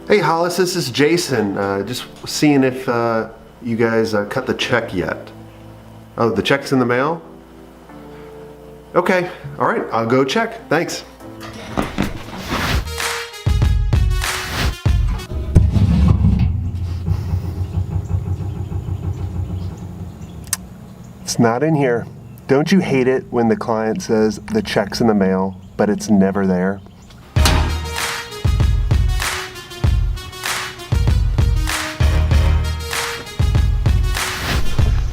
Hey Hollis, this is Jason. Just seeing if you guys cut the check yet. Oh, the check's in the mail? Okay, all right, I'll go check. Thanks. It's not in here. Don't you hate it when the client says the check's in the mail, but it's never there?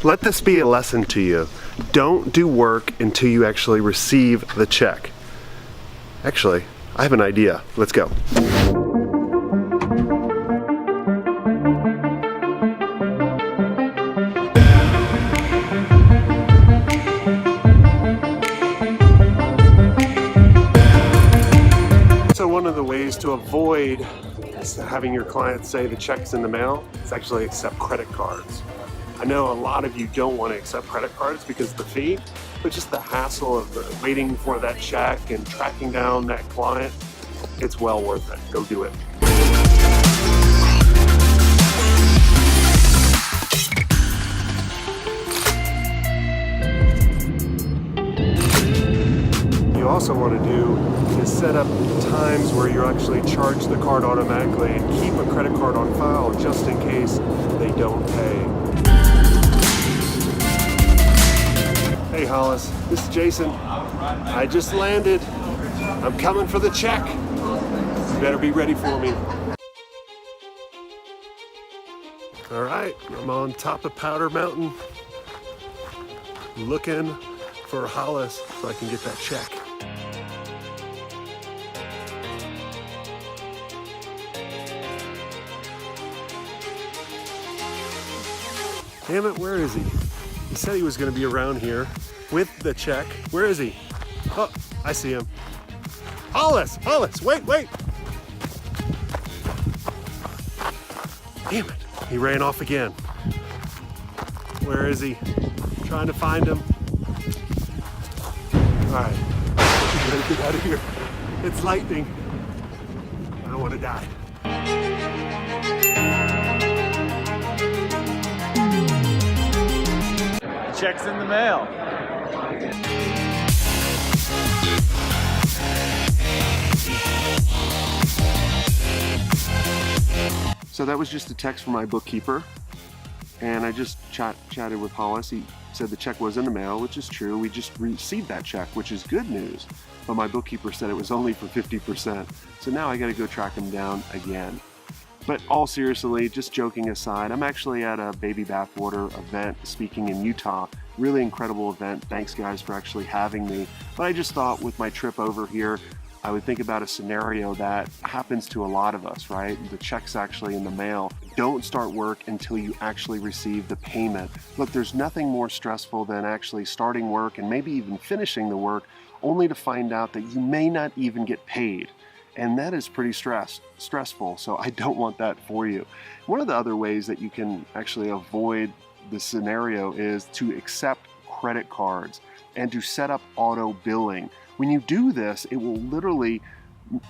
Let this be a lesson to you. Don't do work until you actually receive the check. Actually, I have an idea. Let's go. So one of the ways to avoid having your client say the check's in the mail is actually accept credit cards. I know a lot of you don't want to accept credit cards because of the fee, but just the hassle of waiting for that check and tracking down that client, it's well worth it. Go do it. You also want to do is set up times where you actually charge the card automatically and keep a credit card on file just in case they don't pay. Hey Hollis, this is Jason. I just landed. I'm coming for the check. You better be ready for me. All right, I'm on top of Powder Mountain, looking for Hollis so I can get that check. Damn it, where is he? He said he was going to be around here with the check. Where is he? Oh, I see him. Hollis, wait. Damn it, he ran off again. Where is he? I'm trying to find him. All right, we gotta get out of here. It's lightning. I don't want to die. Check's in the mail. So that was just a text from my bookkeeper, and I just chatted with Hollis. He said the check was in the mail, which is true. We just received that check, which is good news. But my bookkeeper said it was only for 50%. So now I got to go track him down again. But all seriously, just joking aside, I'm actually at a baby bathwater event speaking in Utah. Really incredible event. Thanks guys for actually having me. But I just thought with my trip over here, I would think about a scenario that happens to a lot of us, right? The check's actually in the mail. Don't start work until you actually receive the payment. Look, there's nothing more stressful than actually starting work and maybe even finishing the work only to find out that you may not even get paid. And that is pretty stressful, so I don't want that for you. One of the other ways that you can actually avoid the scenario is to accept credit cards and to set up auto billing. When you do this, it will literally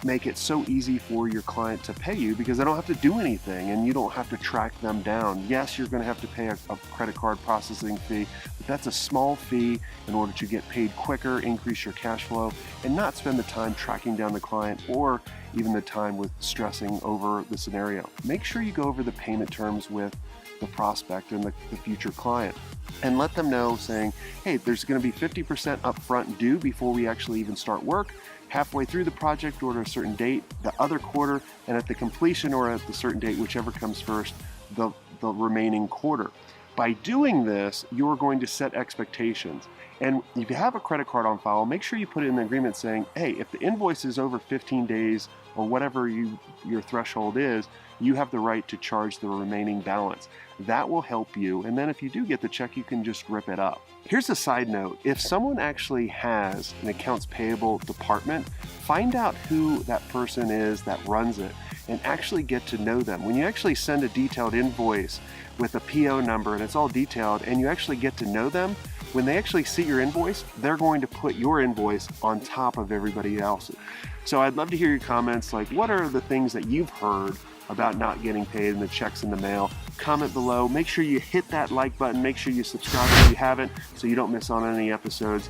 make it so easy for your client to pay you because they don't have to do anything and you don't have to track them down. Yes, you're going to have to pay a credit card processing fee, but that's a small fee in order to get paid quicker, increase your cash flow, and not spend the time tracking down the client or even the time with stressing over the scenario. Make sure you go over the payment terms with the prospect and the future client and let them know saying, hey, there's going to be 50% upfront due before we actually even start work, halfway through the project or at a certain date, the other quarter, and at the completion or at the certain date, whichever comes first, the remaining quarter. By doing this, you're going to set expectations. And if you have a credit card on file, make sure you put it in the agreement saying, hey, if the invoice is over 15 days or whatever your threshold is, you have the right to charge the remaining balance. That will help you. And then if you do get the check, you can just rip it up. Here's a side note. If someone actually has an accounts payable department, find out who that person is that runs it and actually get to know them. When you actually send a detailed invoice with a PO number and it's all detailed and you actually get to know them, when they actually see your invoice, they're going to put your invoice on top of everybody else's. So I'd love to hear your comments, like what are the things that you've heard about not getting paid and the checks in the mail? Comment below. Make sure you hit that like button. Make sure you subscribe if you haven't so you don't miss on any episodes.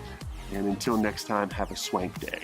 And until next time, have a swank day.